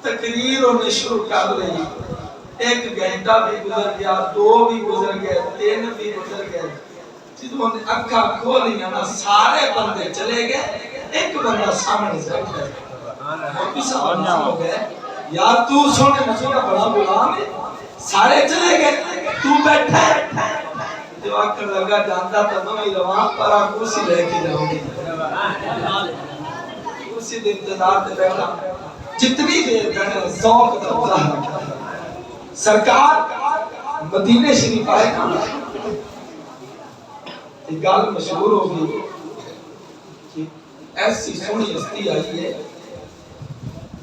تقریر ہونے شروع کر رہی، 1 گھنٹہ بھی گزر گیا، 2 بھی گزر گئے، 3 بھی گزر گئے۔ جدوں نے اکھا کھولیاں نا سارے بندے چلے گئے، ایک بندہ سامنے بیٹھا ہے۔ اور بھی سامنے ہو گئے، یار تو سونے مسجد کا بڑا غلام ہے، سارے چلے گئے تو بیٹھا ہے۔ جو آکر لگا جانتا تھا میں رواں پرا کرسی لے کے جاؤں گی، کرسی دے انتظار تے بیٹھا، جتنی دیر بیٹھا ذوق دا مظاہرہ کیا۔ سرکار مدینے شریف آئے نا، یہ گل مشہور ہوگی کہ ایسی سونی ہستی آئی ہے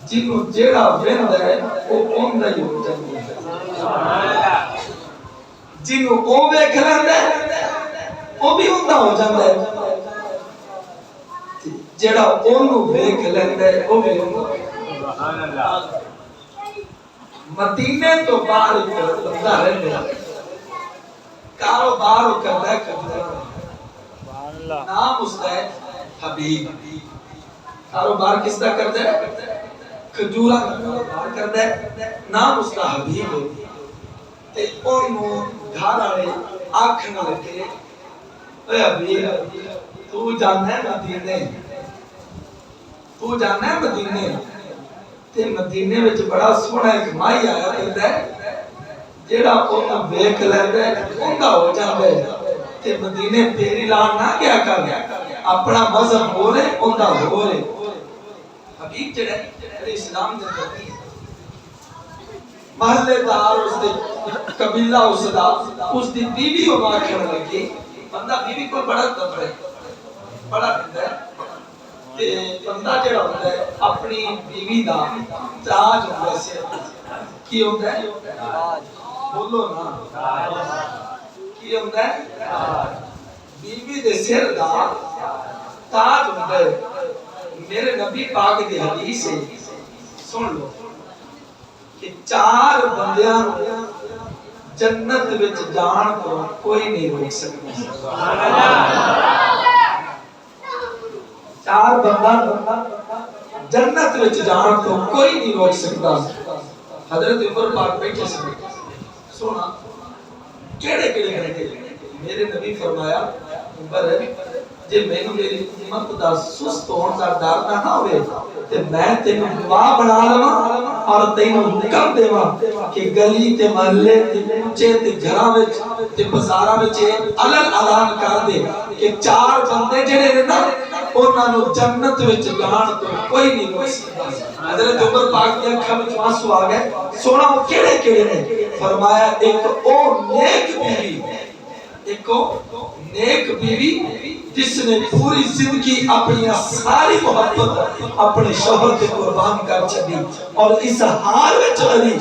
جنہوں جیڑا ویند ہے وہ اوندا ہی ہو جاندی ہے، جنہوں او ویکھ لیندا ہے وہ بھی اوندا ہو جاندا ہے، جیڑا اونوں ویکھ لیندا ہے وہ بھی اوندا۔ سبحان اللہ۔ مدینے تو باہر بندہ رہندا ہے، کاروبار کردا ہے، نام اس کا ہے حبیب۔ کاروبار کس کا کردا ہے؟ کھجورا کا کاروبار کردا ہے، نام اس کا حبیب ہے۔ تے اونوں گھر والے آکھن لگے، اے حبیب تو جانا ہے مدینے، تو جانا ہے مدینے، تے مدینے وچ بڑا سوہنا ایک مائی آیا کردا ہے، جیڑا اونوں ویکھ لیندا ہے اوندا ہو جاندا ہے۔ تے مدینے تیری لان نہ کیا کر اپنا مذہب ہو رہے اوندا ہو رہے۔ حبیب جڑا اسلام دے نبی محلے دار اس دے قبیلہ اس دا اس دی بیوی ہو آکھن لگی، بندہ بیوی کو بڑا دب ہے، بڑا بندہ ہے، تے بندہ جڑا ہوندا ہے اپنی بیوی دا تاج ہوندا ہے، کی ہوندا ہے؟ بولو نا کی ہوندا ہے؟ بیوی دے سر دا تاج ہوندا ہے۔ میرے نبی پاک دی حدیث ہے، سن لو کہ 4 بندیاں جنت وچ جان تو کوئی نہیں روک سکتا۔ سبحان اللہ۔ 4 بندہ جنت وچ جان تو کوئی نہیں روک سکتا۔ حضرت عمر پاک بیٹھے سن، سونا کیڑے کیڑے کرے، میرے نبی فرمایا عمر جے مینوں میری امت دا سست ہون دا ڈر نہ ہوے تے میں تینوں گواہ بنا لواں اور تینوں حکم دیواں کہ گلی تے محلے تے کوچے تے گھراں وچ تے بازاراں وچ علن اعلان کر دے کہ 4 بندے جڑے نے نا انہاں نوں جنت وچ جان تو کوئی نہیں روک سکدا۔ حضرت عمر پاک دی اکھاں وچ آنسو آ گئے، سونا وہ کیڑے کیڑے نے؟ فرمایا ایک او نیک بیوی، ایک نیک بیوی جس نے پوری زندگی اپنی ساری محبت اپنے شوہر کے قربان کر چھڈی، اور اس حال وچ رہی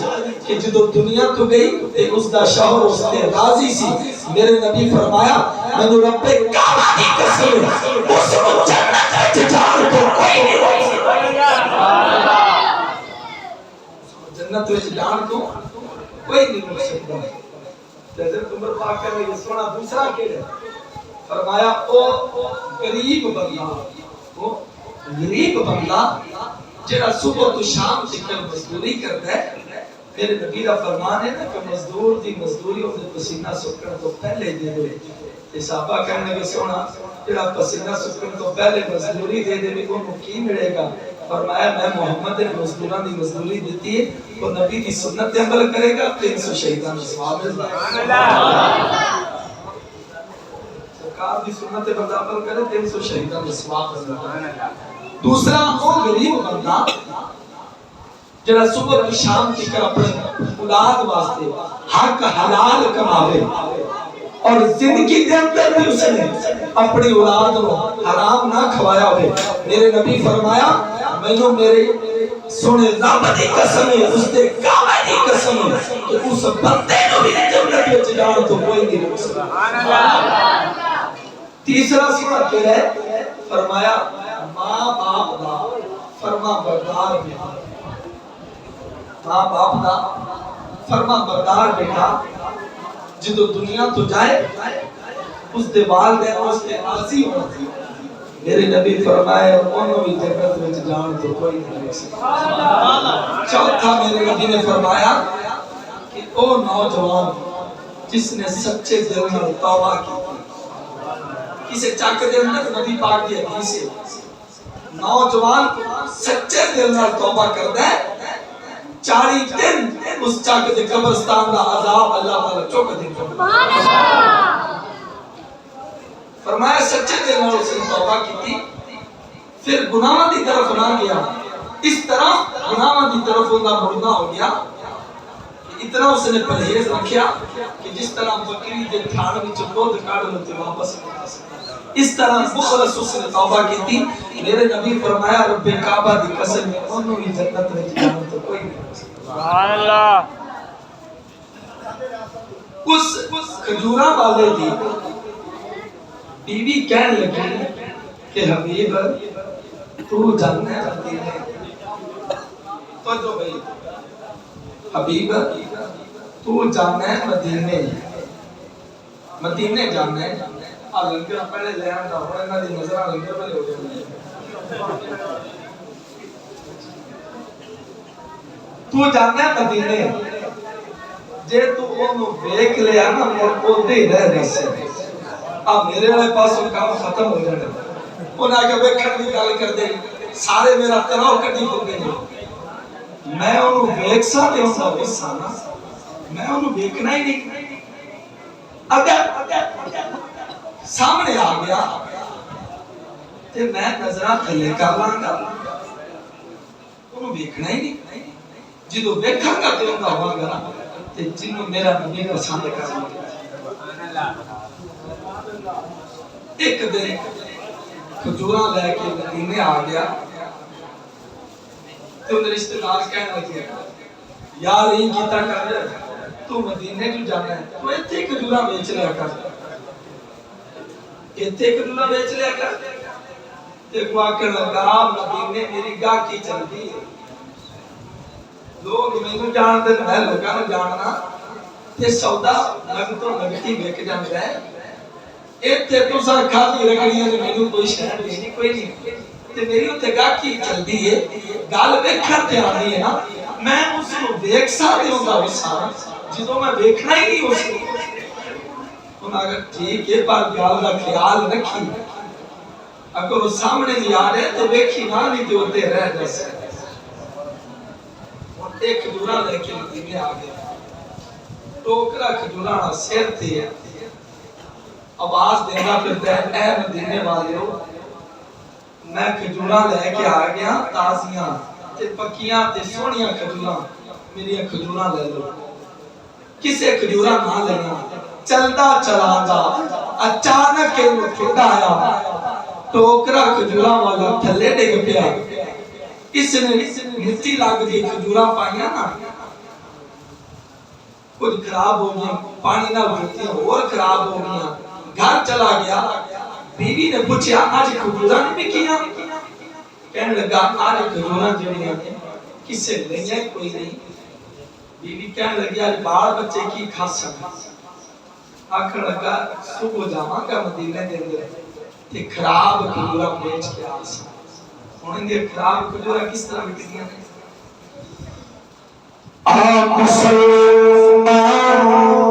کہ جدوں دنیا تو گئی تے اس دا شوہر اس تے راضی سی۔ میرے نبی فرمایا مینوں رب کعبہ دی قسم اس کو جنت وچ جان تو کوئی نہیں روک سکتا، جنت وچ جان تو کوئی نہیں روک سکتا۔ حضرت عمر پاک کہنے لگے سونا دوسرا کیڑا؟ فرمایا او غریب بندہ، وہ غریب بندہ جڑا صبح تو شام تک مزدوری کرتا ہے۔ میرے نبی دا فرمان ہے نا کہ مزدور دی مزدوری اون دے پسینہ سکن تو پہلے دے دے۔ تے صحابہ کہنے لگے سونا جڑا پسینہ سکن تو پہلے مزدوری دے دے اونوں کی ملے گا؟ فرمایا میں محمد نے مزدوراں دی مزدوری دیتی ہے، وہ نبی دی سنت تے عمل کرے گا 300 شہیداں دا ثواب ملے گا۔ سبحان اللہ۔ سرکار دی سنت تے بندہ عمل کرے 300 شہیداں دا ثواب ملے گا۔ دوسرا وہ غریب بندہ جڑا صبح تو شام تک اپنے اولاد واسطے حق حلال کماوے اور زندگی دے اندر بھی اس نے اپنی اولاد کو حرام نہ کھوایا ہوئے۔ میرے نبی فرمایا مینوں میرے سنے رب دی قسم ہے، اس دے کعبہ دی قسم ہے کہ اس بندے نو بھی جنت وچ جان تو کوئی نہیں روک سکتا۔ سبحان اللہ۔ تیسرا سوال کیا ہے؟ فرمایا ماں باپ دا فرما بردار بیٹا، ماں باپ دا فرما بردار بیٹا جدو دنیا تو جائے اس دے والدین اس دے راضی ہونا، میرے نبی فرمائے انہوں بھی جنت میں جان تو کوئی نہیں روک سکتا۔ چوتھا میرے نبی نے فرمایا کہ او نوجوان جس نے سچے دل میں توبہ کی کسے چاک دے اندر نبی پاک کی حدیث ہے نوجوان سچے دل میں توبہ کرتا ہے 40 دن اس چاک دے قبرستان دا عذاب اللہ تعالی چوک دن کرتا فرمایا سچے دل میں اس نے توبہ کی تھی پھر گناہ دی طرف نہ گیا اس طرح گناہ دی طرف انہا مڑنا ہو گیا اتنا اس نے پرہیز رکھیا کہ جس طرح بکری دے تھان وچ دودھ کاڑ لتے واپس اس طرح مخلص اس نے توبہ کی تھی میرے نبی فرمایا رب کعبہ دی قسم انہوں ہی جنت میں جانا تو کوئی نہیں سبحان اللہ اس کھجورا والے دی بیوی کہنے لگی کہ حبیب تو جاننا ہے مدینے تو جو بھئی حبیب تو جاننا ہے مدینے جاننا ہے لنگر پہلے لے آندا ہو انہاں دی نظراں لنگر پہلے ہو جاندی تو جاننا ہے مدینے جے تو اونوں ویکھ لیا نا مڑ اودے ہی رہ رہے میرے والے پاسوں کام ختم ہو جانا انہاں کے ویکھن دی گل کردے سارے میرا تراؤ کٹی پندے نے میں انہوں ویکھ سا دے ہوں دا غصہ نا میں انہوں ویکھنا ہی نہیں اگر سامنے آ گیا تے میں نظرہ تھلے کر لانگا انہوں ویکھنا ہی نہیں جدو ویکھن کا تے ہوں دا ہوا گا تے جنہوں میرا نبی کا سامنے کر لانگا ایک دن کھجوراں لے کے مدینے آ گیا تو انہیں رشتہ دار کہنے لگے یار یہ کیتا کر تو مدینے جو جانا ہے تو ایتھے کھجوراں بیچ لیا کر ایتھے کھجوراں بیچ لیا کر ایک واقع لگا مدینے میری گاہ کی چلتی ہے لوگ میں جان دے میں لوگاں نوں جاننا تے سودا لگ تو لگتی ویک جاندا ہے ایتھے تو سر کھاتی رکھڑیاں نے مینوں کوئی شہر نہیں کوئی نہیں تے میری اوتے گاہ کی چلدی ہے گل ویکھن تے آندی ہے نا میں اس نوں ویکھ سکدی ہوندا وسا جدوں میں ویکھنا ہی نہیں اس کو ہن اگر ٹھیک ہے پر گل دا خیال رکھی اگر وہ سامنے نہیں آ رہے تو ویکھی نہ نہیں تے اوتے رہ جس اور ایک کھجورا لے کے مدینے آ گیا ٹوکرا کھجورا سر تے آواز دینا پھرتا ہے اے مدینے والےو میں کھجوراں لے کے آ گیا تازیاں تے پکیاں تے سونیاں کھجوراں میری کھجوراں لے لو کسے کھجوراں نہ لینا چلدا چلاندا اچانک کھڑا آیا ٹوکرا کھجوراں والا تھلے ڈگ پیا اس نے مٹی لگ گئی کھجوراں پائیاں نا کچھ خراب ہو گیا پانی نہ بھرتی اور خراب ہو گیا گھر چلا گیا بیوی نے پوچھا آج کھجوراں نہیں بکیاں کہنے لگا آج کھجوراں جڑیاں کسے لئیاں کوئی نہیں بیوی کہنے لگی آج بار بچے کی کھا سکتا آکھر لگا صبح جاواں گا مدینے دے اندر تے خراب کھجوراں بیچ کے آ سکتا انہیں دے خراب کھجوراں کس طرح بکیاں مسلمان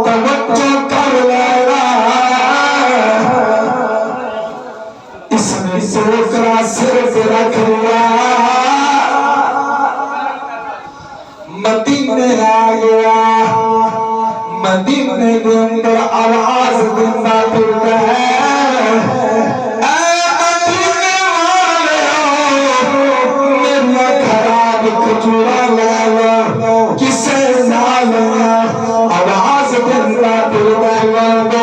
توجہ کر لینا اس نے ٹوکرا سر پہ رکھ لیا مدینے آ گیا مدینے کے اندر آواز دینا پڑتا ہے اے مدینے والےو میرا خراب کھجورا لے لو کسے نہ لیا آواز دینا پڑتا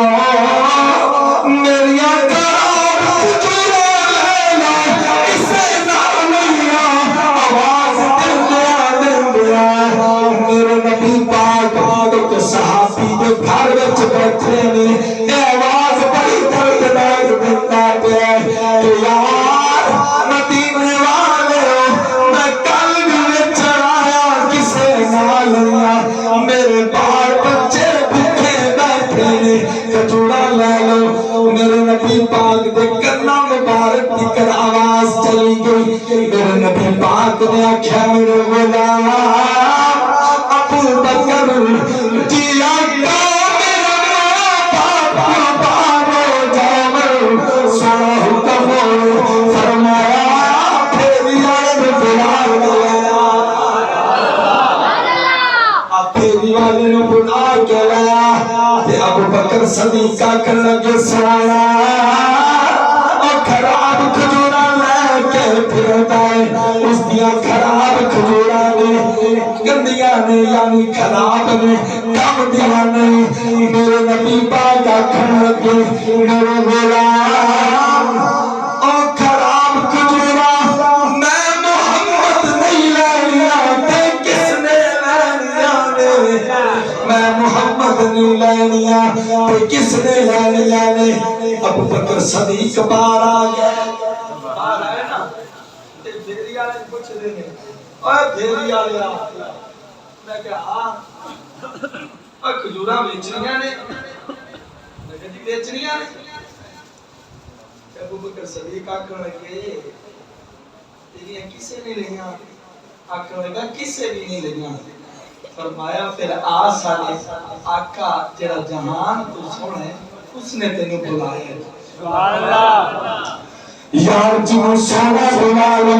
ہے میری گھر وچ بیٹھے نے اے آواز بڑی دردناک دیتا ہے کہ یار مدینے والے میں کل بھی چڑھا ہے میرے غلام ابو بکر دیا سونا حکم فرمایا پھیری والے نے بلا لیا پھیری والے نے بلا کے لایا ابو بکر صدیق آکر لگے سونا خراب کھجورا لے کے پھرتا ہے اس دیا خراب کھجورا نے گندیاں نے یعنی خراب نے کم دیا نہیں میرے نبی پاک آکھن لگے میرے غلام او خراب کھجورا میں محمد نہیں لینیا تے کس نے لینیا نے میں محمد نہیں لینیا تے کس نے لینیا نے ابو بکر صدیق بار آ گیا باہر آئے نا تے بھیری والے پوچھ دے نے اوے بھیری والے میں کہا ہاں اوے کھجوراں بیچنیاں نے میں کہا جی بیچنیاں نے ابو بکر صدیق آکھن لگے تیریاں کسے نہیں لیاں آکھن لگا کسے بھی نہیں لیاں فرمایا پھر آ سارے آقا جڑا جہان تو سونا ہے اس نے تینوں بلایا ہے سبحان اللہ یار جو سونا بلا لے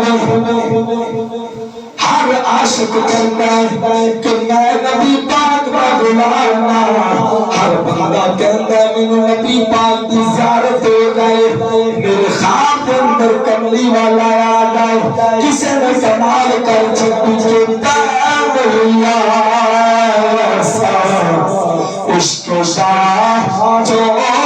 ہر عاشق کہتا ہے کہ میں نبی پاک کا غلام ہر بندہ کہتا ہے میں نبی پاک کی زیارت ہو جائے میرے خواب کے اندر کملی والا یاد آئے کسے نے کمال کر چھپی چھوٹا بھیا عشق شاہ چولا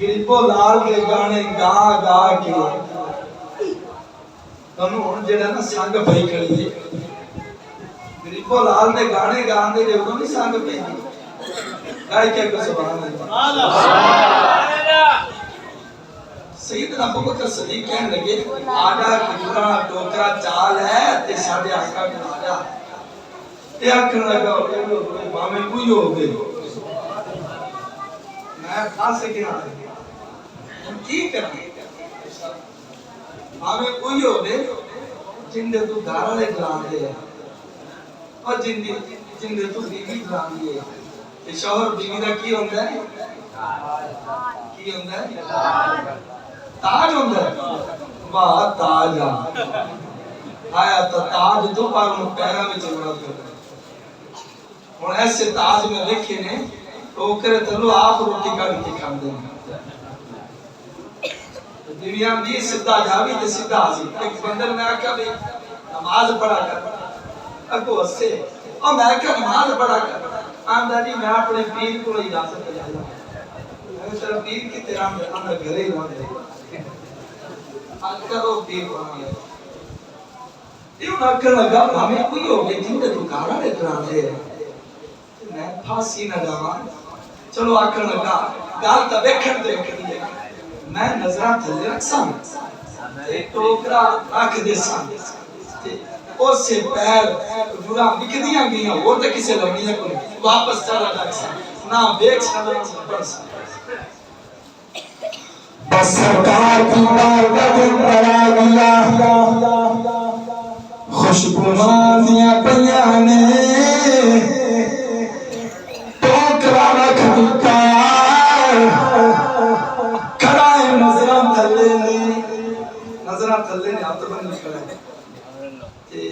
گریبو لال کے گانے گا گا کے تنوں ہن جڑا نا سنگ پئی کھڑی ہے گریبو لال دے گانے گاندے دے انہوں نہیں سنگ پئی گائے کہ سبحان اللہ سیدنا ابو بکر صدیق کہنے لگے آجا کھجورا ٹوکرا چال ہے تے ساڈے آقا بنا جا تے آکھن لگا مامے کوئی ہو گئے میں پھانسے کے نہ ہم کی کریں ہمیں کوئی ہو دے جن دے تو گھر والے گران دے اور جن دے تو بیوی گران دے یہ شوہر بیوی دا کی ہوندا ہے کی ہوندا ہے تاج ہوندا ہے واہ تاج آیا تو تاج تو پر پیراں وچ بڑا پیا ہن ایسے تاج میں دیکھے نے ٹوکرے تلو آپ روٹی کھانے کے کھاندے ہیں دنیا میں سدھا جاوی تے سدھا سی ایک بندر میں آکھا بھی نماز پڑھا کر اگو ہسے اور میں آکھا نماز پڑھا کر آندا جی میں اپنے پیر کو اجازت لے جایا میں تیرا پیر کی تیرا آندا گھر ہی نہ دے آج کرو پیر کو آیا یہ آکھن لگا ہمیں کوئی ہو گئے جن دے دکارا دے کران دے میں پھانسی نہ جاواں چلو آکھن لگا گال تا ویکھن دے میں نظراں تھلے رکھساں ایک ٹوکرا رکھ دے ساں اس سے پیر جڑا بکدیاں گئیاں اور تے کسے لمنیاں کو واپس چلا جا نہ دیکھ سنا پڑھ سنا بس سرکار کی بارگاہ پر آ گیا خوشبو ماندیاں پیاں نے ٹوکرا رکھ دیتا کھڑائے نظرہ تھلے نے آپ تو بن نکلا ہے تے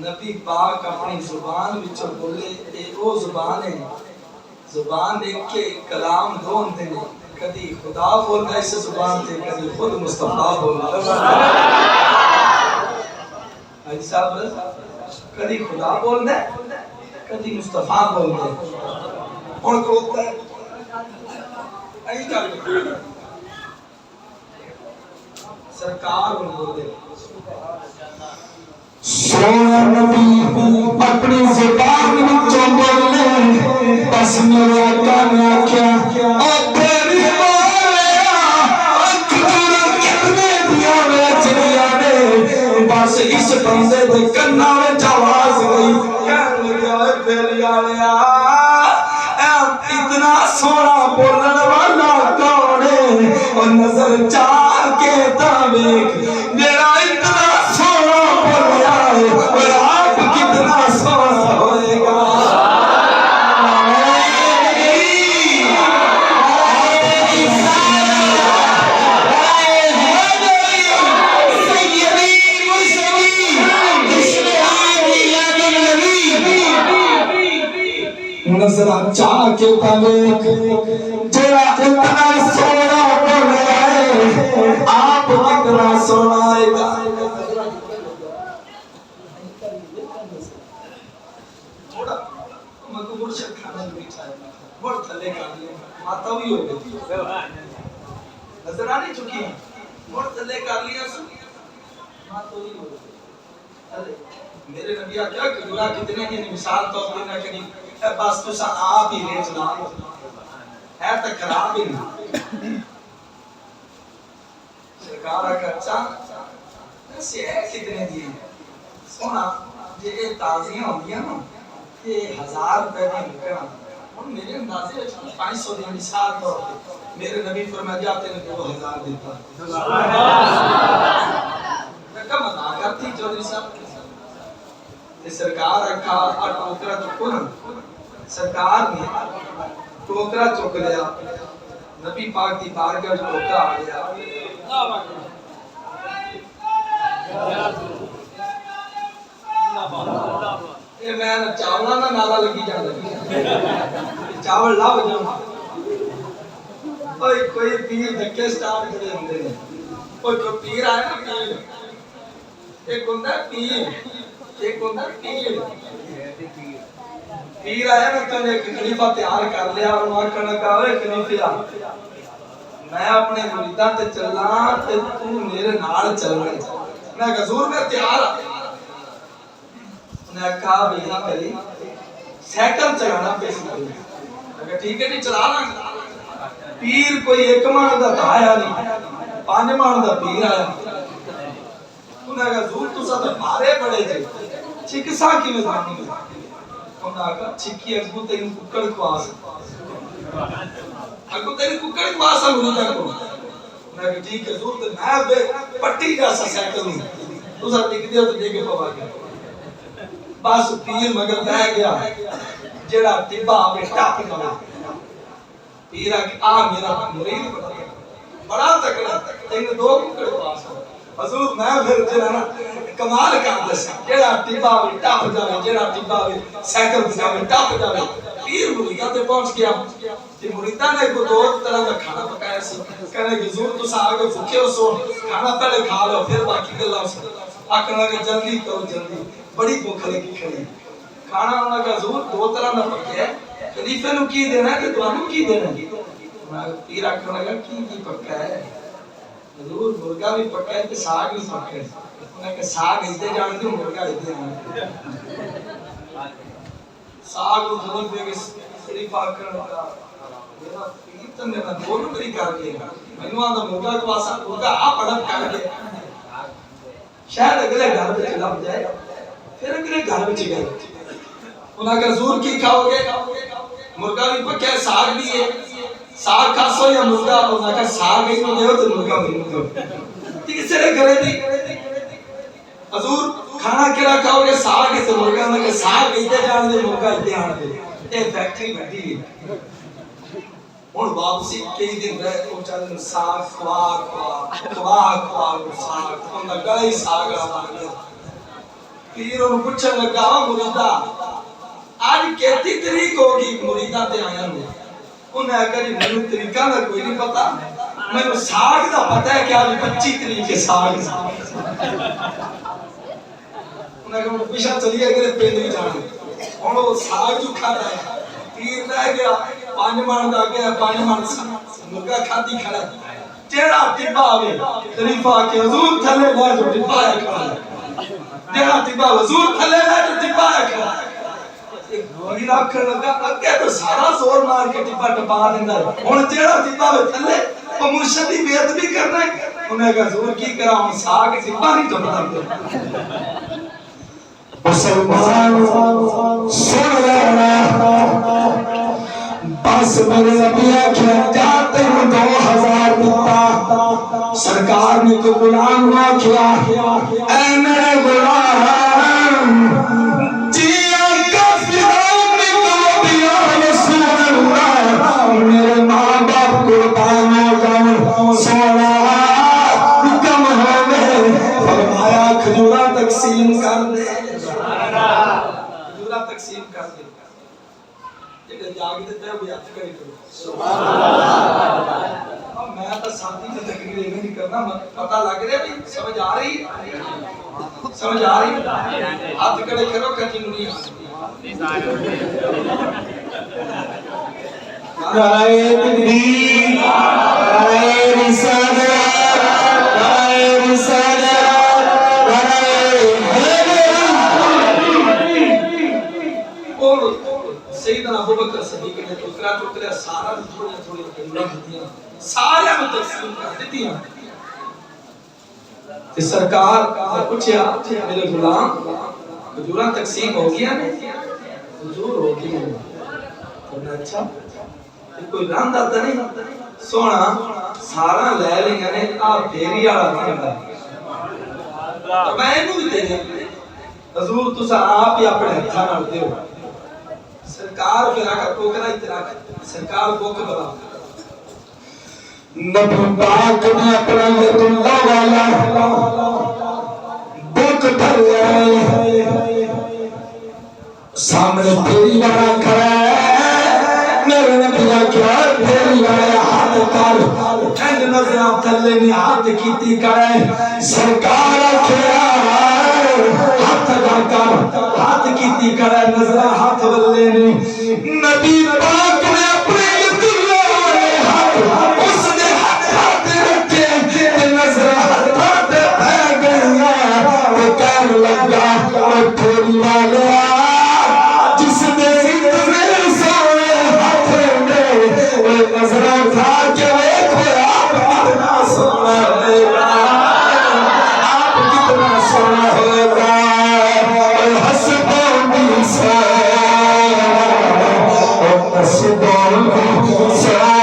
نبی پاک اپنی زبان وچوں بولے اے او زبان ہے زبان ایک کے کلام دو ہوندے نے کدی خدا بولنا اس زبان تے کدی خود مصطفیٰ بولنا حاجی صاحب کدی خدا بولنا کدی مصطفیٰ بولنا اور کروتا ہے ایک کر سرکار بولے سونا نبی اپنی زبان وچوں بولے بس میرے آقا نے آکھیا او تیری مولیا اکھڑا کتنے دیا وچڑیا نے بس اس بندے دے کنا وچ آواز گئی کہن لگا تیری آلیا اتنا سونا بولن والا کون ہے اور نظر چار کے تا ویکھ میرا اتنا سونا بولیا ہے اور آپ کتنا سونا ہوئے گا نظر چاہ کے پاویک جڑا اتنا سونا بولیا ہے آپ کتنا سونا آئے گا تھوڑا مگو مرشد کھانا بیٹھا ہے بڑھ تھلے کا لیا ماتا ہوئی ہو گئی نظر آنی چکی بڑھ تھلے کا لیا ماتا ہوئی ہو گئی میرے نبی آگیا کہ گناہ کتنے کی مثال تو دینا کہ بس تو سا آپ ہی ریچ لا ہے تک خراب ہی نہیں سرکارہ کا اچھا ایسے ہے کتنے دیئے سونا یہ تازیاں ہوندیاں نا یہ 1000 روپے میں نکلنا اور میرے اندازے 500 دی مثال تو میرے نبی فرمایا جاتے نے 2000 دیتا میں کہا منا کرتی چودھری صاحب سرکار رکھا اور ٹوکرا چکو نا سرکار نے ٹوکرا چک لیا نبی پاک دی بارگاہ ٹوکرا آ گیا یہ میں چاولا نہ نالا لگی جانا چاول لا بجاؤں کوئی پیر دھکے سٹارٹ کرے ہوندے نے کوئی پیر آئے نا پیر ایک ہوندہ ہے پیر ایک ہوندہ پیر پیر آیا نا تو نے ایک خلیفہ تیار کر لیا اور وہاں کھڑا کہا ہوئے خلیفہ میں اپنے مریدہ تے چلنا تے تو میرے نال چلنا میں کہا حضور میں تیار انہیں کہا بھی نہیں کری سیکل چلانا پیسے کری میں کہا ٹھیک ہے نہیں چلانا پیر کوئی ایک مان دا آیا نہیں 5 مان دا پیر آیا انہیں کہا حضور تو ساتھ مارے بڑے جے چکسا کی میں دانی گا انہیں کہا چکی اگو تیری ککڑ کو آسا اگو تیری ککڑ کو آسا مریدہ کو انہیں کہا ٹھیک ہے حضور تو میں بے پٹی جاسا سیکل نہیں تو ساتھ دیکھ دیا تو دیکھے پوا گیا بس پیر مگر بہ گیا جڑا ٹبا آگے ٹاپ گیا پیر آ میرا مرید بڑا تکڑا تینے 2 ککڑ کو آسا حضور میں پھر جڑا نا کمال کام دسا جڑا ٹبا وی ٹپ جاوے جڑا ٹبا وی سائیکل بجاوے ٹپ جاوے پیر مریداں تے پہنچ گیا تے مریداں نے کو 2 طرح دا کھانا پکایا سی کہنے کہ حضور تساں آگے بھوکے ہو سو کھانا پہلے کھا لو پھر باقی گلاں سن آکھن لگے جلدی کرو جلدی بڑی بھوک لگی کھڑی کھانا انہاں کہ حضور 2 طرح دا پکیا ہے خلیفے نو کی دینا ہے کہ تانوں کی دینا ہے پیر آکھن لگا کی پکا ہے حضور مرغا بھی پکا ہے تے ساگ بھی پکا ہے انہیں کہ ساگ ایتے جان دی مرغا ایتے جان ساگ حضور دے کے شریف آکھن لگا میرا پیر تے میرا 2 روپے کر کے مینوں آندا مرغا کو واسا مرغا آ پڑھن کر کے شاید اگلے گھر میں لب جائے پھر اگلے گھر میں گئے انہاں کا حضور کی کھاؤ گے مرغا بھی پکیا ساگ بھی ہے ساگ کھاسو یا مرغا انہاں کا ساگ ہی نہیں ہو تو مرغا بھی نہیں ہو تیسرے گھرے دی حضور کھانا کیا کھاؤ گے ساگ ہے تو مرغا انہاں کا ساگ ایتے جان دے مرغا ایتے آن دے یہ فیکٹری بڑی ہے اور واپسی کئی دن رہے تو چل ساگ خواہ ساگ انہاں گلے ہی ساگ آمان گیا پیر انہوں پچھن لگا مریدہ آج کہتی طریق ہوگی مریدہ تے آیا میں انہیں اگر یہ میں طریقہ نہ کوئی نہیں پتا میں نے ساگ دا پتا ہے کہ آج 25 طریقے ساگ انہیں اگر میں پیشہ چلی اگر پینڈ بھی جانے اور وہ ساگ جو کھاتا ہے پیر رہ گیا پانچ مان دا گیا پانچ مان مرگا کھاتی کھڑا تیرا ٹبا آوے خلیفہ کے حضور تھلے لے جو ٹبا ہے کھڑا تیرا ٹبا حضور تھلے لے جو ٹبا ہے کھڑا ایک گوری رکھنے لگا اگے تو سارا زور مار کے ٹبا ٹپا دینا ہوں تیرا ٹبا ہے تھلے وہ مرشد بھی بیعت بھی کرنا ہے انہیں کہا حضور کی کرا ہوں ساگ ٹبا نہیں ٹپا مسلمان سن لینا بس میرے نبی آکھیا جاتے ہوں 2000 دیتا سرکار نے تو غلام آکھیا اے میرے غلام جیا کفران نکو بیا رسول اللہ میرے ماں باپ قربان ہو جاؤں سونا کم ہوئے فرمایا کھجورہ تقسیم کر دے کھجورہ تقسیم کر دے جب جاگ دیتا ہے وہ یاد کری کرو سبحان اللہ میں تو ساتھی سے تقریر نہیں کرنا پتہ لگ رہا بھی سمجھ آ رہی سمجھ آ رہی ہاتھ کڑے کرو کٹی نہیں رائے تکبیر رائے رسالہ رائے رسالہ سیدنا ابو بکر صدیق نے ٹکرا سارا تھوڑی کھجورا دیتیاں سارے میں تقسیم کر دیتیاں تے سرکار نے پوچھا میرے غلام کھجورا تقسیم ہو گیا نہیں حضور ہو گیا فرمایا اچھا کوئی رند آتا نہیں سونا سارا لے لیں نے آپ تیری والا نہیں آتا میں اینو بھی دے دیں حضور تسا آپ ہی اپنے ہتھاں نال دیو سرکار پھر آکا ٹوکرا ہی تیرا سرکار بوک بلا نبی پاک نے اپنا بیت اللہ والا بوک بھر گئے سامنے تیری بڑا کھڑا ہے میرے نبی آکھیا تیری بڑا ہاتھ کر اینڈ نظرہ تھلے نے ہاتھ کیتی کرے سرکار آکھیا ہاتھ دا کر ہاتھ کیتی کرے نظرہ ہاتھ بلے نے نبی پاک نے اپنے اللہ والے ہاتھ اس نے ہاتھ رکھے نظرہ ہاتھ پہ گیا وہ کہنے لگا تھوڑی والے جس نے اتنے سارے ہاتھ میں وہ نظرہ اٹھا کے دیکھو آپ کتنا سونا ہوگا آپ کتنا سونا ہوگا حسبونی سونا حسبونی سونا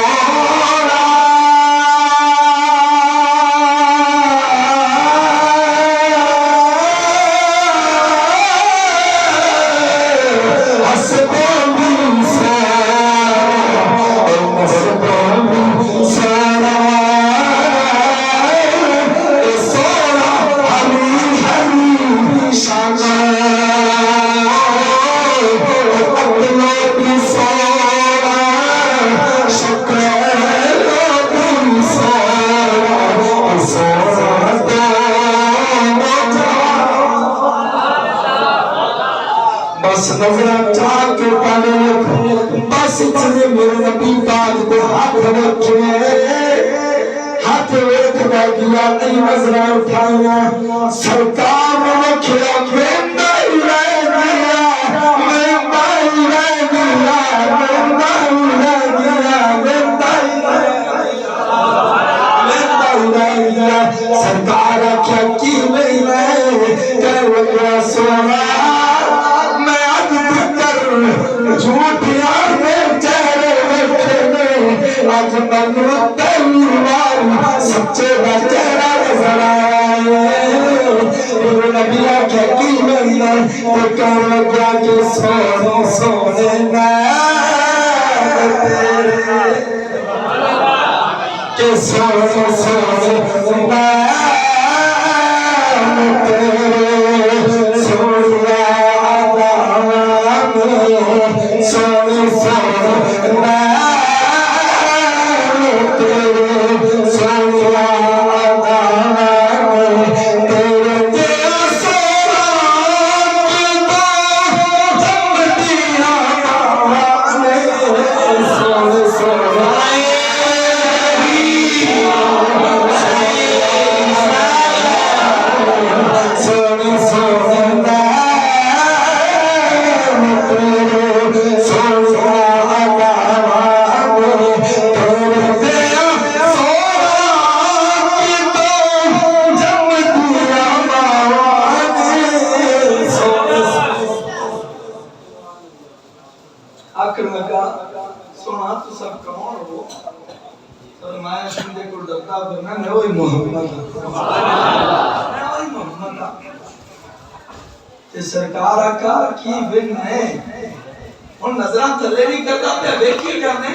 نظرہ چاہ کے پانے بس اتنے میرے نبی پاک کو ہاتھ رکھے ہاتھ ویک میں گیا نہیں نظرہ اٹھایا سرکار نے رکھیا میں نہیں رہ گیا میں نہیں رہ گیا میں نہیں رہ گیا میں نہیں رہ گیا سرکار رکھیا کی نہیں رہ مینوں پہلی بار سچے دا چہرہ نظر آیا میرے نبی آکھیا کی بننا تے کہن لگا کہ سونے سونے نام تیرے کہ سونے سونے نام تیرے سونے آدم سونے سونے نام تیرے سونے آدم تیرے دل سونا جمدیاں مانے سونے سونے آخر میں کہا سونا تو سب کون ہو فرمایا سندے کو ڈرتا پھرنا میں وہی محمد میں وہی محمد تے سرکار آقا کی بن ہے ان نظران تھلے نہیں کرتا پہ دیکھیے جانے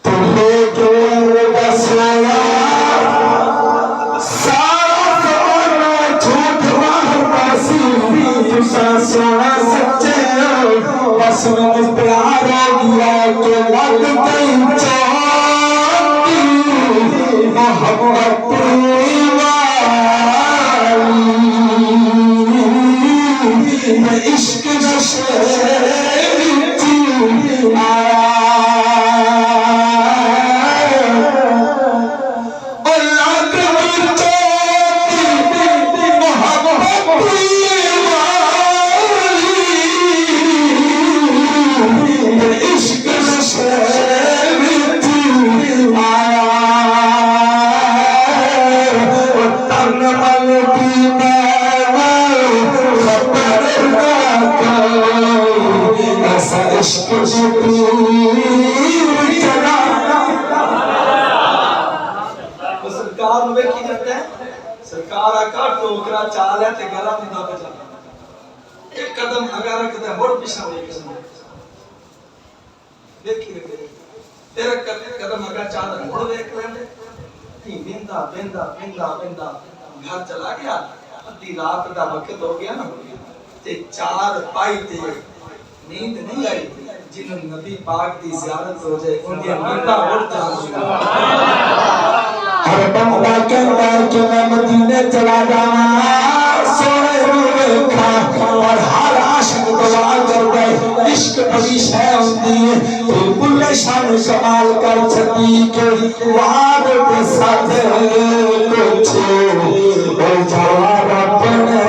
تمہیں جو رب سونا سارا سونا جھوٹ ماہر باسی تسا سونا سچے بس میں پیار دیا کہ لگ گئی چاہتی محبت والی میں عشق نشے وچ آیا اور لگ گئی چاہتی محبت عشق نشے وچ آیا تن مل کی خبر نہ کوئی ایسا عشق چلا سرکار ہوئے کی جاتے ہیں سرکار آقا ٹوکرا چال ہے تے گرہ میں دا بجا ایک قدم اگر رکھتا ہے بڑھ پیشہ دیکھیں دیکھیے تیرا قدم اگر چال ہے بڑھ دیکھ لیں تی بندہ بندہ بندہ بندہ گھر چلا گیا ادھی رات دا وقت ہو گیا نا تے چار پائی تے نیند نہیں آئی جنہوں نبی پاک دی زیارت ہو جائے ان کی نیندہ اٹھ جانا ہر بندہ کہتا ہے کہ میں مدینے چلا جانا سونے روئے کھا اور ہر عاشق دعا کرتا ہے عشق بڑی شے ہوندی ہے تو بلے شان کمال کر چھتی کہ وعد کے ساتھ کچھ اور جواب اپنے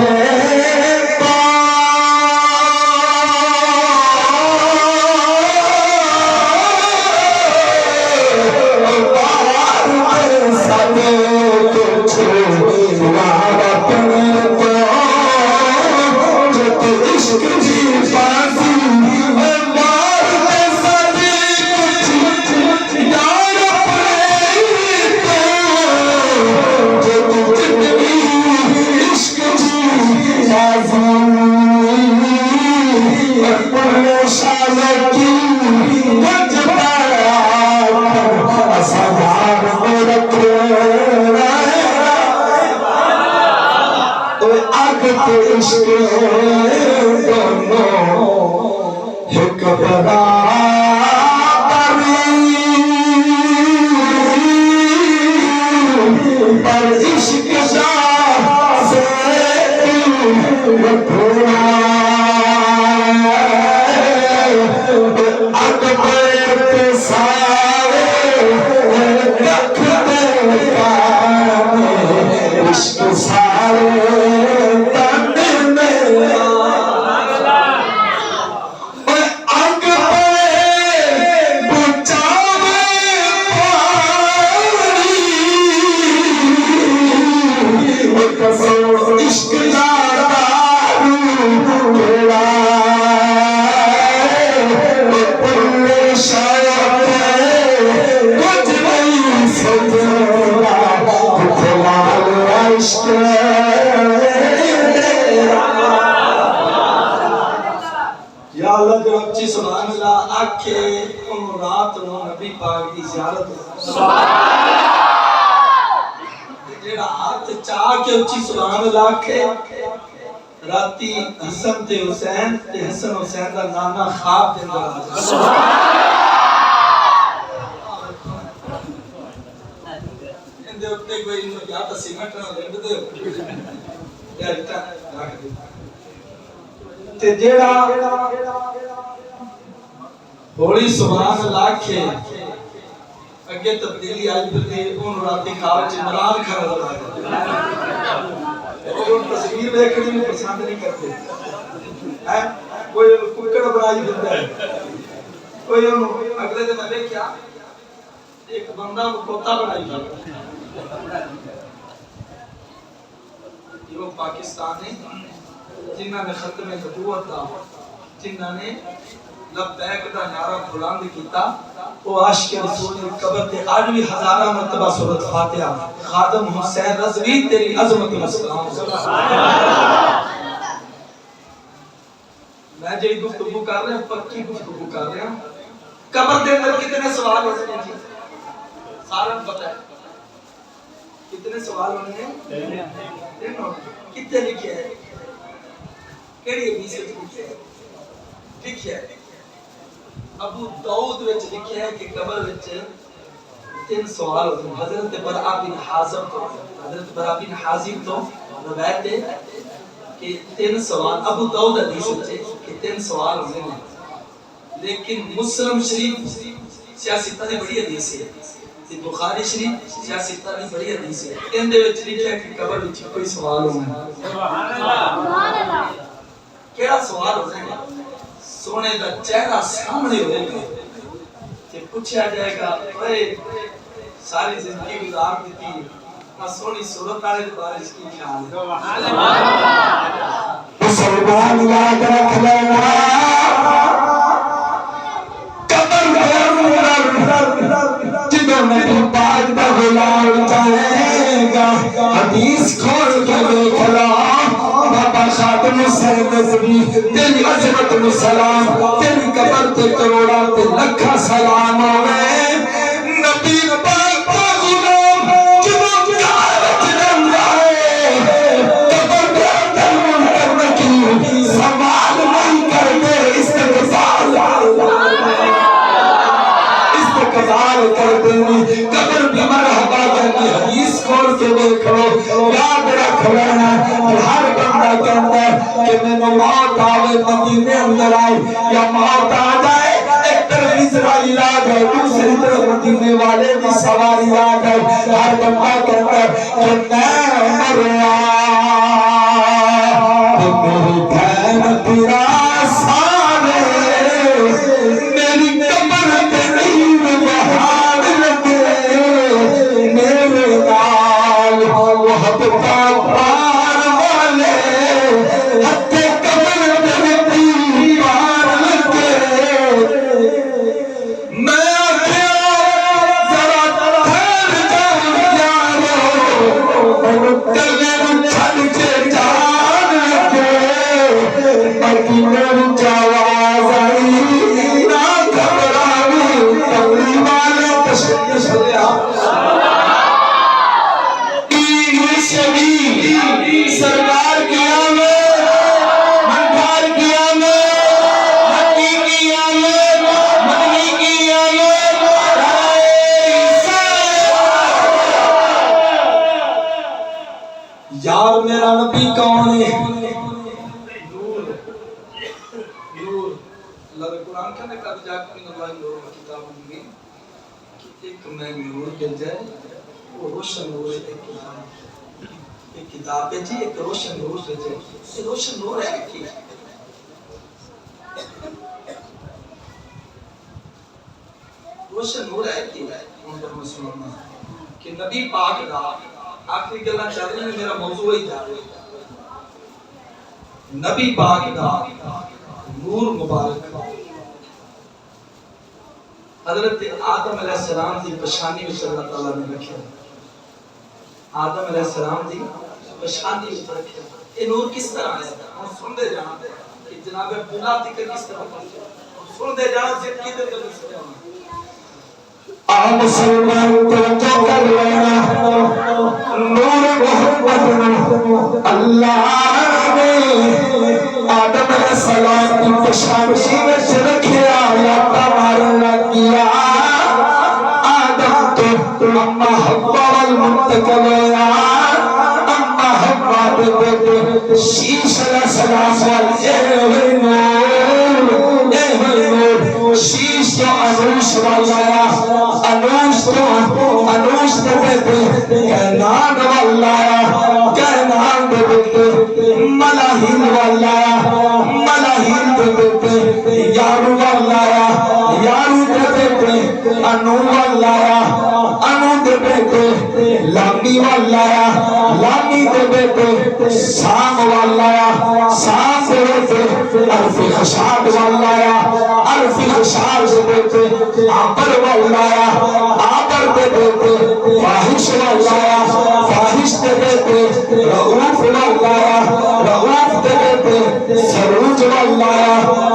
اللہ جو اچھی سبحان اللہ آکھے ان رات نو نبی پاک دی زیارت جیڑا ہاتھ چاہ کے اچھی سبحان اللہ آکھے راتی حسن تے حسین تے حسن حسین دا نانا خواب دے اندر آ جائے اندے اتے کوئی یا تا سیمنٹ نہ لگ دے یا اٹا رکھ دے تے جیڑا ہولی سبحان اللہ کے اگے تبدیلی آئی بلدی ان راتی خواب چ عمران کھا نظر آ گیا اور تصویر دیکھنے میں پسند نہیں کرتے کوئی ککڑ بنائی دیتا ہے کوئی اگلے دن میں دیکھا ایک بندہ کوتا بنائی دیتا یہ پاکستان ہے جنہاں نے ختم نبوت دا جنہاں نے لبیک دا نعرہ بلند کیتا وہ عاشق رسول کی قبر تے آج بھی ہزارہ مرتبہ سورۃ فاتحہ خادم حسین رضوی تیری عظمت مسلام میں جی گفتگو کر رہا ہوں پکی گفتگو کر رہا ہوں قبر دے اندر کتنے سوال ہوتے ہیں جی سارا پتہ ہے کتنے سوال ہونے ہیں کتنے لکھے ہیں کیڑی حدیث وچ لکھیا ہے ابو داؤد وچ لکھیا ہے کہ قبر وچ تین سوال ہوتے ہیں حضرت برا بن حازم تو روایت ہے کہ تین سوال ابو داؤد حدیث وچ کہ تین سوال ہوتے ہیں لیکن مسلم شریف سیاستہ دی بڑی حدیث ہے بخاری شریف سیاستہ دی بڑی حدیث ہے ان دے وچ لکھیا ہے کہ قبر وچ کوئی سوال ہونا ہے سبحان اللہ کیڑا سوال ہونا ہے سونے دا چہرہ سامنے ہوئے گا کہ پوچھا جائے گا اے ساری زندگی گزار دیتی نہ سونی صورت آلے بارش کی خیال ہے مسلمان یاد رکھ لینا قبر کے اندر جدوں نبی پاک دا غلام جائے گا حدیث کھول کے دیکھ لا بابا خادم حسین رضوی تیری عظمت میں سلام تیری قبر تے کروڑا تے لکھا سلام ہوئے نبی پاک کا غلام جدوں قیامت دن آئے قبر کے اندر منکر کی سوال نہیں کرتے استقبال کرتے ہیں قبر بھی مرحبا کہتی حدیث کھول کے دیکھ لو یاد رکھ لینا ہر بندہ کہتا ہے کہ میں نے موت آوے مدینے اندر آئی یا موت آ جائے ایک طرف اسرائیل آ گئے دوسری طرف مدینے والے بھی سواری آ گئے ہر بندہ کہتا ہے کہ میں مریا میری بہن تیرا سارے میری قبر پہ نہیں بہار لگے میرے نال وحد پار والے ہتھے قبر پہ نہیں پار لگے میں آخیا ذرا ٹھہر جاؤ یارو میں کلے چھڑ کے جان لگے باقی میری جواز آئی نہ گھبراوی قبری والے تشریف لے سرکار کیا میں منکار کیا میں مکی کیا میں مدنی کیا میں یار میرا نبی کون ہے نور نور اللہ کے قرآن کہنے کا جا کے اللہ نور کتاب ہوگی کہ ایک میں نور مل جائے وہ روشن نور ایک کتاب ہے جی ایک روشن نور ہے جی یہ روشن نور ہے کہ روشن نور ہے کہ ان پر مسلمان کہ نبی پاک دا آخری گلہ چاہ رہے ہیں میرا موضوع ہی جا رہے نبی پاک دا نور مبارک حضرت آدم علیہ السلام دی پشانی وچ اللہ تعالیٰ نے رکھا آدم علیہ السلام دی پشانی وچ رکھا یہ نور کس طرح ہے ہم سن دے جانا کہ جناب عبداللہ تک کس طرح سن دے جانا سے کدھر کدھر سنیا آ مسلمان توجہ کر لینا نور محمد اللہ نے آدم علیہ السلام کی پشانی میں رکھیا یا مارن لگیا آدم تو اما حوا والمنتقل یا اما حوا بے شیش علیہ السلام والے شیش تو انوش والا انوش تو بیٹے کینان والا کینان دے بیٹے ملاحین والا ملاحین دے بیٹے یارو والا یارو دے بیٹے انو والا انو دے بیٹے لامی والا لامی دے بیٹے سام والا سام دے بیٹے عرف خشاب والا عرف خشاب دے بیٹے آبر والا آبر دے بیٹے فاحش والا فاحش دے بیٹے رؤوف والا رؤوف دے بیٹے سروج والا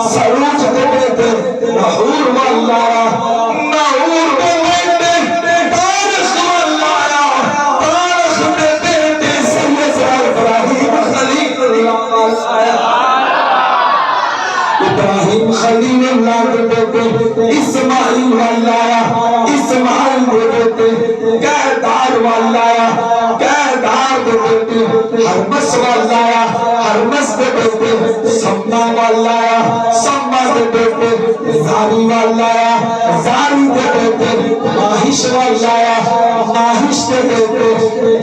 سروج دے بیٹے نحور والا نحور دے بیٹے تارخ والا تارخ دے بیٹے سید ابراہیم خلیل ابراہیم خلیل اللہ دے بیٹے اسماعیل والا اسماعیل دے بیٹے قیدار والا قیدار دے بیٹے حرمس والا حرمس دے بیٹے سمنا والا سمنا دے بیٹے زاری والا زاری دے بیٹے ماہش والا ماہش دے بیٹے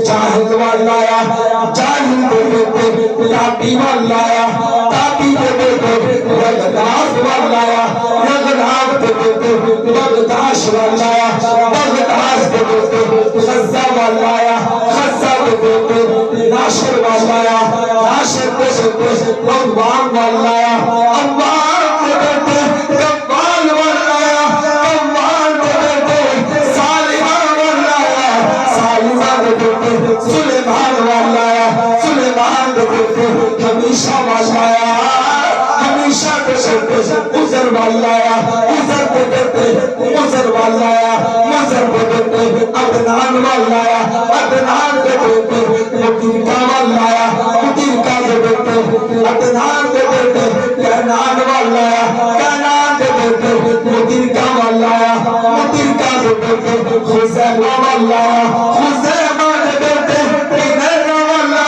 جاہد والا جاہد دے بیٹے تابی والا تابی دے بیٹے بغداد والا بغداد دے بیٹے بغداش والا بغداش دے بیٹے غزہ والا غزہ دے بیٹے ناشر والا ناشر دے بیٹے عوام والا عوام دے بیٹے کمال والا کمال دے بیٹے صالحان والا صالحان دے بیٹے سلیمان والا سلیمان دے بیٹے ہمیشہ والا ہمیشہ دے بیٹے عذر والا عذر دے بیٹے عذر والا عذر دے بیٹے عدنان والا عدنان دے بیٹے مدینہ والا مدینہ دے بیٹے عدنان دے بیٹے کینان والا کینان دے بیٹے مدینہ والا مدینہ دے بیٹے خزیمہ والا خزیمہ دے بیٹے کنیرہ والا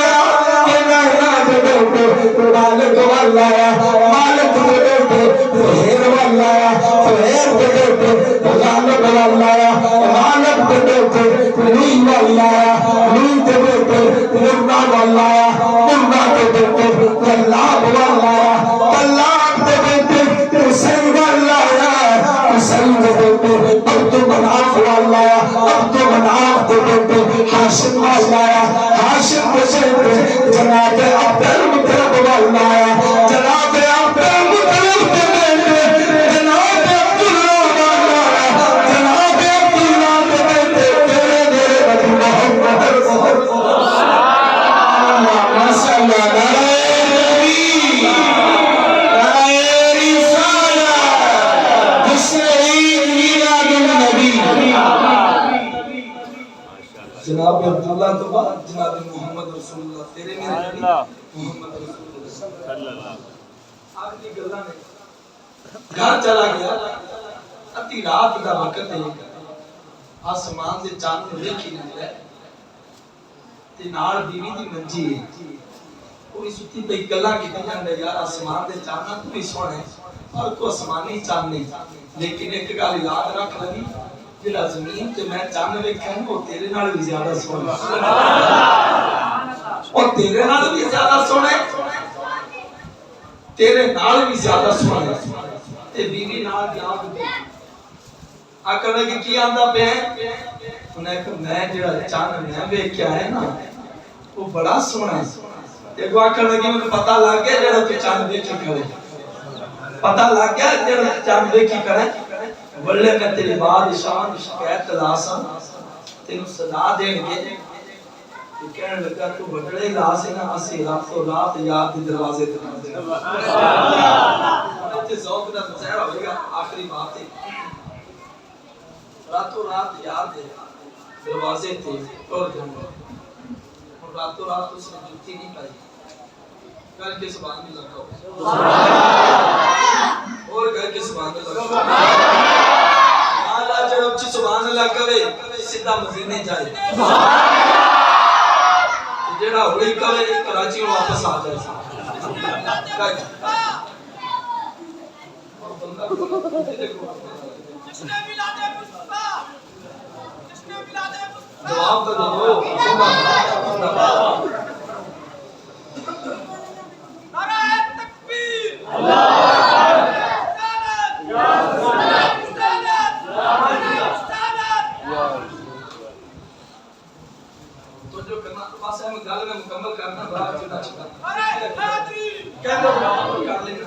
کنیرہ دے بیٹے مالک والا مالک دے بیٹے فہیر والا فہیر دے بیٹے غالب والا غالب دے بیٹے نوی والا نوی دے بیٹے مرنا والا مرنا دے بیٹے کلاب والا کلاب دے بیٹے حسین والا حسین دے بیٹے عبد مناف والا عبد مناف دے بیٹے ہاشم والا ہاشم دے بیٹے جناب عبد المطلب والا جناب عبد المطلب دے بیٹے جناب عبداللہ والا جناب عبداللہ دے بیٹے تیرے میرے نبی محمد رسول اللہ صلی اللہ علیہ جناب عبداللہ تو بعد جناب محمد رسول اللہ تیرے میرے نبی محمد رسول اللہ آپ کی گلہ نے گھر چلا گیا اتی رات دا وقت ہے آسمان دے چاند دیکھی نہیں ہے تے نال بیوی دی منجی ہے کوئی ستی پہ گلہ کی جاندے یار آسمان دے چاند کوئی سونے اور کو آسمانی چاند نہیں لیکن ایک گل یاد رکھ لگی جڑا زمین تے میں چاند ویکھیا وہ تیرے نال بھی زیادہ سونا اور تیرے نال بھی زیادہ سونا تیرے نال بھی زیادہ سونا تے بیوی نال یاد آکھن لگی کی آندا پیا انہیں کہ میں جڑا چاند میں ویکھیا ہے نا وہ بڑا سونا ہے تے وہ آکھن لگی مجھے پتہ لگ گیا جڑا تو چاند ویکھی کرے پتہ لگ گیا جڑا چاند ویکھی کرے بلے میں تیری بادشاہ شکایت لاسا تینوں صدا دین گے کہ کہنے لگا تو بڑے لاس ہے نا اسی راتوں رات یاد کے دروازے تے پہنچ جائے تے ذوق دا مظاہرہ ہوئے گا آخری بات ہے راتوں رات یاد ہے دروازے تے ٹر جانا اور راتوں رات اس نے جُتی نہیں پائی کر کے سبحان اللہ کہو اور کر کے سبحان اللہ کہو اللہ جب اچھی سبحان اللہ کہے سیدھا مدینے جائے جڑا ہوئی کہے کراچی واپس آ جائے جواب تو دو گل میں مکمل کرنا بڑا چنا چکا کہہ دو کر لینا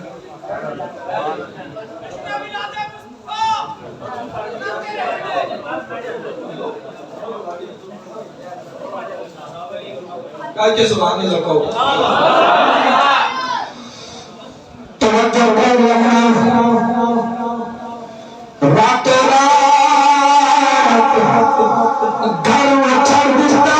کہہ کے زبان میں لگاؤ توجہ کر رہا راتوں رات گھر میں چھڑ دیتا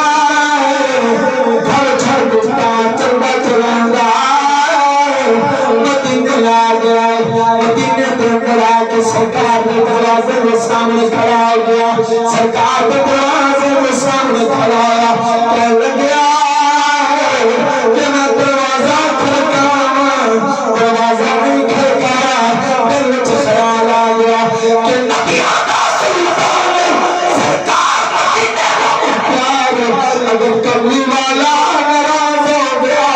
سرکار نے دروازے کے سامنے کھڑا ہو گیا سرکار نے دروازے کے سامنے کھڑا ہوا کہنے لگا کہ میں دروازہ کھڑکاؤں دروازہ نہیں کھڑکایا دل میں خیال آ گیا کہ نبی آقا سلطان سرکار مدینے میں پیار اگر کبھی والا ناراض ہو گیا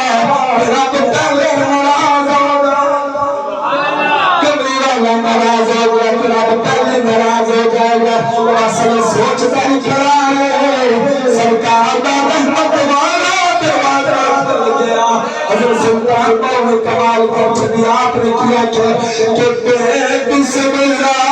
میرا پہلے ناراض ہو گیا کبھی والا ناراض ہو گیا پہلے ناراض ہو جائے گا اصل سوچتا ہی کھڑا ہے سرکار کا رحمت والا دروازہ کھل گیا حضرت سلطان نے کمال کر چھڑی آپ نے کیا کہ بے بسم اللہ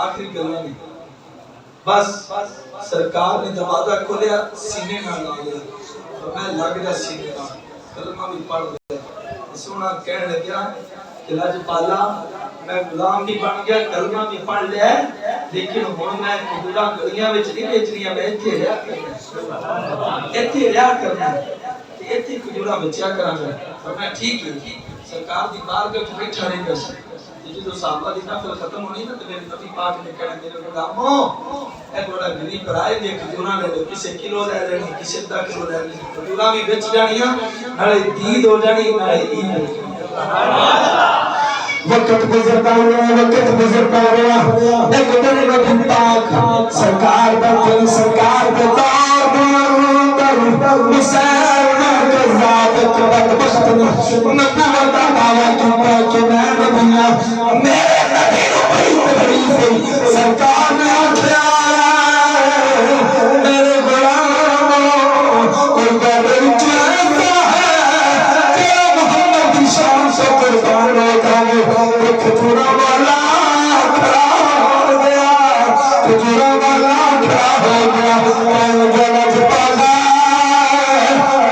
آخری گلہ نہیں بس سرکار نے دروازہ کھولیا سینے نہ لگا اور میں لگ گیا سینے نہ کلمہ بھی پڑھ گیا سونا کہنے لگا لج پالا میں غلام بھی بن گیا کلمہ بھی پڑھ لیا لیکن ہن میں کھجورا گلیاں وچ نہیں بیچنیاں میں ایتھے رہیا کرنا ایتھے کھجورا بچیا کراں گا فرمایا ٹھیک ہے سرکار دی بارگاہ وچ بیٹھا رہے گا جدو صحابہ دی نفل ختم ہونی نا تو میرے نبی پاک نے کہنا میرے غلامو اے بڑا غریب برائے دے کھجورا لے لو کسے کلو لے لے کسے آدھا کلو لے لے کھجورا بھی بیچ جانیاں نالے دید ہو جانی نالے عید ہو جانی وقت گزرتا رہا ایک دن نبی پاک سرکار دا دل سرکار دا دار مسلمان کذاب بدبخت نبوت دا دعویٰ کیتا کہ میں نبی ہوں میرے نبی کو بڑی تکلیف ہوئی سرکار نے آکھیا میرے غلام کوئی بڑے چاہتا ہے کہ محمد کی شان سے قربان ہو جائے کھجورا والا کھڑا ہو گیا کھجورا والا کھڑا ہو گیا لج پالا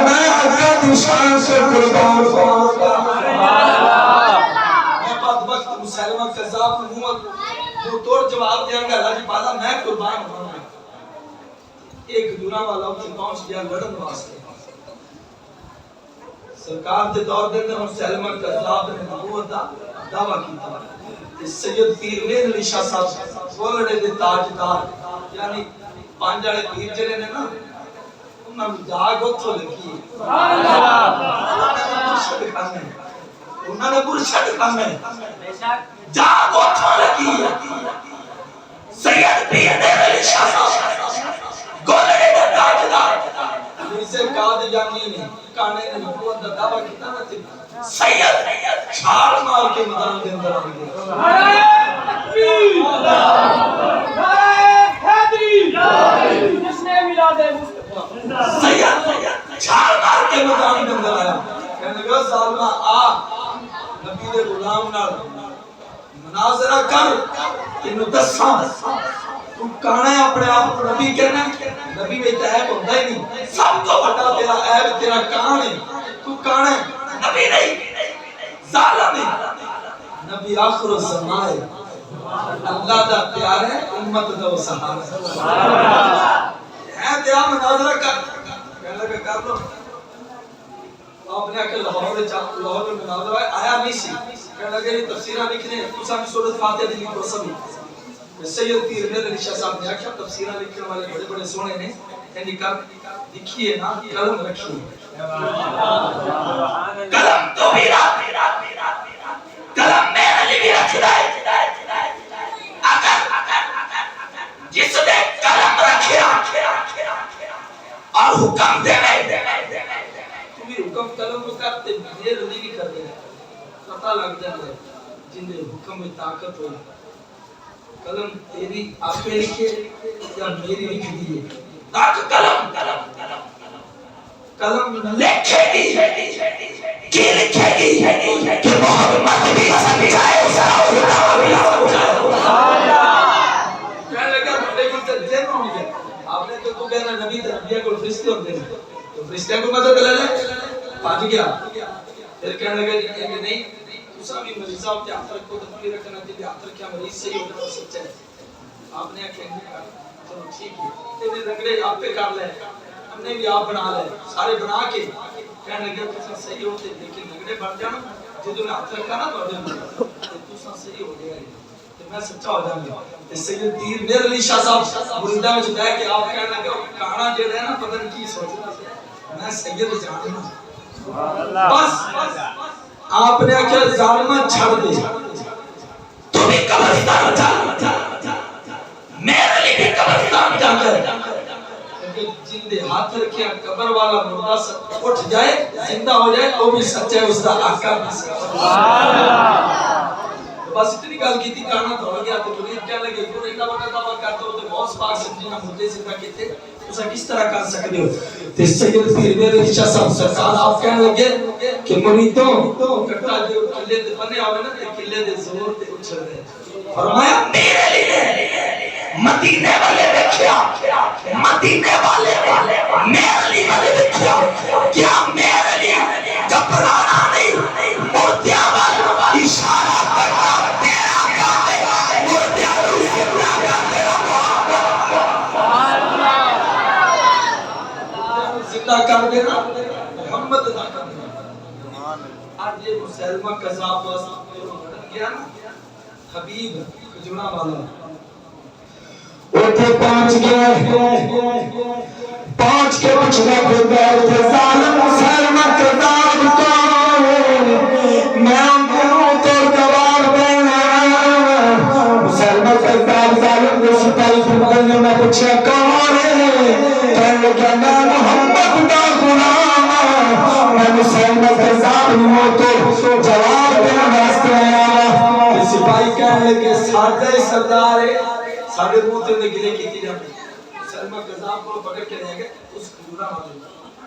میں حضرت شان سے قربان ہو گیا میں بدبخت مسلمہ کذاب منہ توڑ جواب دیاں گا لج پالا میں قربان ہوں ایک کھجورا والا اتنے پہنچ گیا لڑن واسطے سرکار دے دور دے اندر مسلمہ کذاب نے نبوت دا دعویٰ کیتا سید پیر مہر علی شاہ صاحب گولڑے دے تاجدار یعنی پانچ والے پیر جڑے نے نا انہاں نوں جاگ اوتھوں لگی انہاں نے برشت کھانے جاگ اوتھوں لگی سید پیر مہر علی شاہ صاحب گولڑے دے تاجدار جسے قادیانی نے کانے نے نبوت دا دعویٰ کیتا نا سید چھال مار کے میدان کے اندر آ گئے سید چھال مار کے میدان کے اندر آیا کہنے لگا ظالمہ آ نبی دے غلام نال مناظرہ کر تینوں دساں تو کانا ہے اپنے آپ کو نبی کہنا نبی میں عیب ہوتا ہی نہیں سب تو بڑا تیرا عیب تیرا کان ہے تو کانا ہے نبی نہیں ظالم ہے نبی آخر الزمان ہے اللہ دا پیار ہے امت دا سہارا ہے تیرا مناظرہ کر کہنے لگا کر لو آپ نے آکے لاہور میں مناظرہ آیا نہیں سی کہنے لگا یہ تفسیرہ لکھنے تو سامنے سورت فاتحہ دی لکھو سبھی سید پیر مہر علی شاہ صاحب نے آکھا تفسیرہ لکھنے والے بڑے بڑے سونے نے یعنی لکھیے نا قلم رکھیے قلم تو بھی قلم میرے لیے بھی رکھ دائے جس نے قلم رکھیا اور حکم دے تمہیں حکم قلم کو کرتے میرے لیے بھی کر دے پتہ لگ جائے جن حکم میں طاقت ہوئی قلم تیری آپ پہ لکھے یا میری لکھ دیئے تاکہ قلم لکھے گی کہ لکھے گی کہ محمد بھی سمجھائے کہنے لگا بڑے کی تجزیہ ہو گیا آپ نے تو کہنا نبی تربیہ کو فرشتے ہوتے ہیں تو فرشتے کو مدد لے لے پاج گیا پھر کہنے لگا کہ نہیں دوسرا بھی مریضہ ہوتے ہاتھ رکھو تکلی رکھنا چاہیے ہاتھ رکھیا مریض صحیح ہوتا ہے سچا ہے آپ نے کہنے کا چلو ٹھیک ہے تیرے رگڑے آپ پہ کر لے ہم نے بھی آپ بنا لے سارے بنا کے کہنے لگے تو صحیح ہوتے لیکن رگڑے بن جانا جدو میں ہاتھ رکھا نا تو دوسرا صحیح ہو گیا تو میں سچا ہو جاؤں گا اس سید پیر مہر علی شاہ صاحب مریدہ میں جدا ہے کہ آپ کہنے لگے کہانا جو ہے نا پتہ نہیں کی سوچنا میں سید جاننا بس آپ نے آکھا ظالمہ چھڑ دے تو بھی قبرستان جا میرے لیے بھی قبرستان جا کر جن دے ہاتھ رکھے قبر والا مردہ اٹھ جائے زندہ ہو جائے وہ بھی سچا ہے اس دا آقا بھی سچا بس اتنی گل کی تھی کہنا تو گیا تو مرید کہنے لگے تو ایک بڑا دعویٰ کرتے ہو تو بہت پاک سمجھنا مردے زندہ کہتے اسا کس طرح کر سکتے ہو تے سید پیر مہر علی شاہ صاحب سرکار آپ کہنے لگے کہ مریدوں کٹا جو قلعے دے بنے آوے نا تے قلعے دے زور تے اچھل رہے فرمایا میرے لیے مدینے والے دیکھیا مدینے والے میرے لیے والے دیکھیا کیا میرے لیے گھبرانا نہیں مردیاں والا اشارہ زندہ کر دینا محمد دا کر دینا آج یہ مسلمہ قذاب واسطہ گیا نا حبیب کجونا والا اٹھے پہنچ گیا پہنچ کے پوچھ رہا کہ بیٹھے ظالم مسلمہ قذاب کو میں انہوں تو گوار دینا مسلمہ قذاب ظالم کو سپاہی پھر میں پوچھا کون ہے کہنے لگا میں محمد دا غلام میں مسلمہ قذاب ہوں تو جواب دینا واسطے آیا سپاہی کہنے لگے ساڑھے سردار ہے ساڑھے منہ تے انہیں گلے کیتی جاتی سلمہ قذاب کو پکڑ کے لے گئے اس کھجورا والے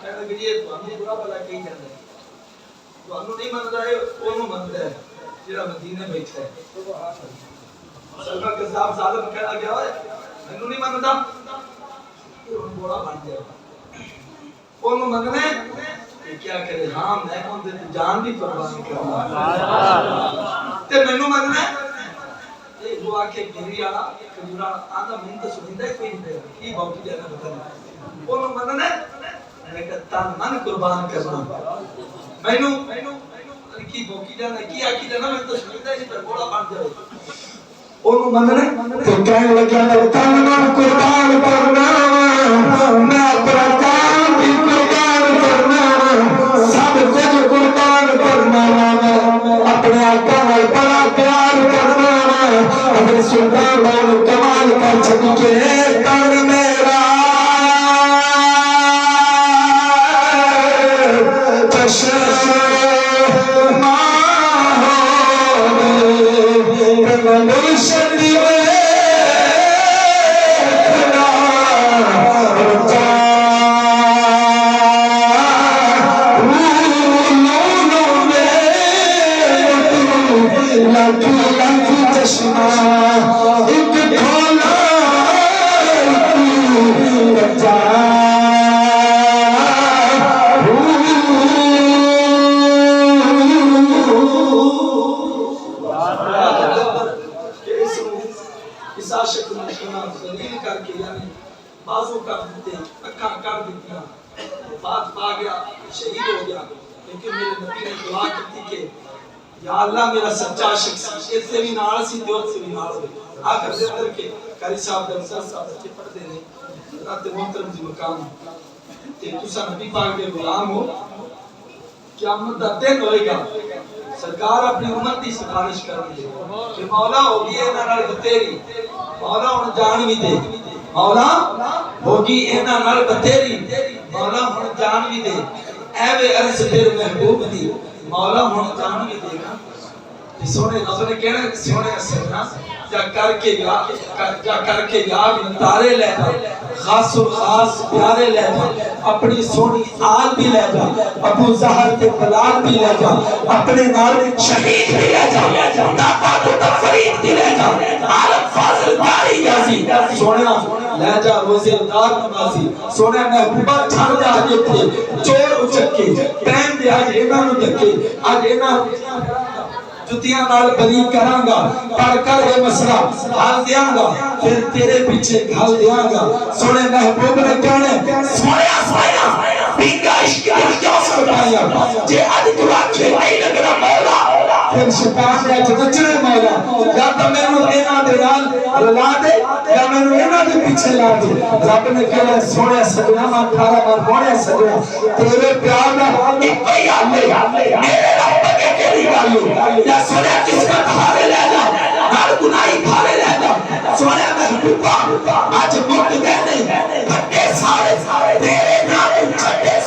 کہنے لگے یہ تو ہمیں برا بلا کہیں جاتا ہے تو ہمیں نہیں من رہا ہے انہوں من رہا ہے جیرا مدینہ بیٹھا ہے سلمہ قذاب ظالم کہا گیا ہے انہوں نہیں من رہا یہ انہوں بوڑا بن جائے انہوں من رہے کہ کیا کرے ہاں میں کون دے جان بھی قربانی کرنا تے میں من رہے وہ آکے گھری آنا کجورا آنا منت سنیدہ ہے کوئی نہیں کی باوٹی جانا بتانا انہوں مننے میں کہتا من قربان کرنا میں کی باوٹی جانا کی آکی جانا منت سنیدہ ہے پر بوڑا بان جائے انہوں مننے تو کہنے لگا تن من قربان کرنا میں اپنا کام بھی قربان کرنا سب کچھ قربان کرنا اپنے آقا میں بڑا پیار کرنا اپنے سلطان اور کمال کر چھکی کے تن میرا چشمہ شدی بازو کر دیتے اکھاں کر دیتی بات پا گیا شہید ہو گیا لیکن میرے نبی نے دعا کی کہ یا اللہ میرا سچا شخص اس سے بھی نال سی دیوت سے بھی نال ہوئے آخر دے اندر کے قاری صاحب درسل صاحب بچے پڑھ دے نے حضرت محترم جی مقام تے تسا نبی پاک دے غلام ہو قیامت دا دن ہوئے گا سرکار اپنی امت دی سفارش کریں گے کہ مولا ہوگی انہاں نال بتیری مولا ہن جان بھی دے مولا ہوگی اینا نال بتیری مولا ہن جان بھی دے اے وے عرض پھر محبوب دی مولا ہن جان بھی دے گا سونے رب نے کہنا سونے سجنا جا کر کے یاد تارے لے جا خاص و خاص پیارے لے جا اپنی سونی آل بھی لے جا ابو زہر کے بلال بھی لے جا اپنے نال شہید بھی لے جا ناپاک و تفرید بھی لے جا عالم فاضل داری یازی سونے لے جا روزے دار نمازی سونے محبوبہ چھڑ جا جتے چور اچکے پین دے آج اینا نو دکے آج اینا جتیاں نال بری کران گا پڑھ کر یہ مسئلہ حال دیاں گا پھر تیرے پیچھے گھال دیاں گا سونے محبوب نے کہنے سویا بینگا عشق دل کیوں سے بتایا جے آدھی تو آکھے نہیں لگنا مولا پھر شیطان نے جنچنے مولا یا تو میں نے اینا دے نال لا دے یا میں نے اینا دے پیچھے لا دے رب نے کہنے سونے سجنا ماں کھارا ماں مونے سجنا تیرے پیار میں ایک بھئی آلے میرے رب کے کیلی گالو یا سونے کس کا بھارے لے جا نار گناہی بھارے لے جا سونے محبوبہ آج مکھ دینے بھٹے سارے تیرے نام چھٹے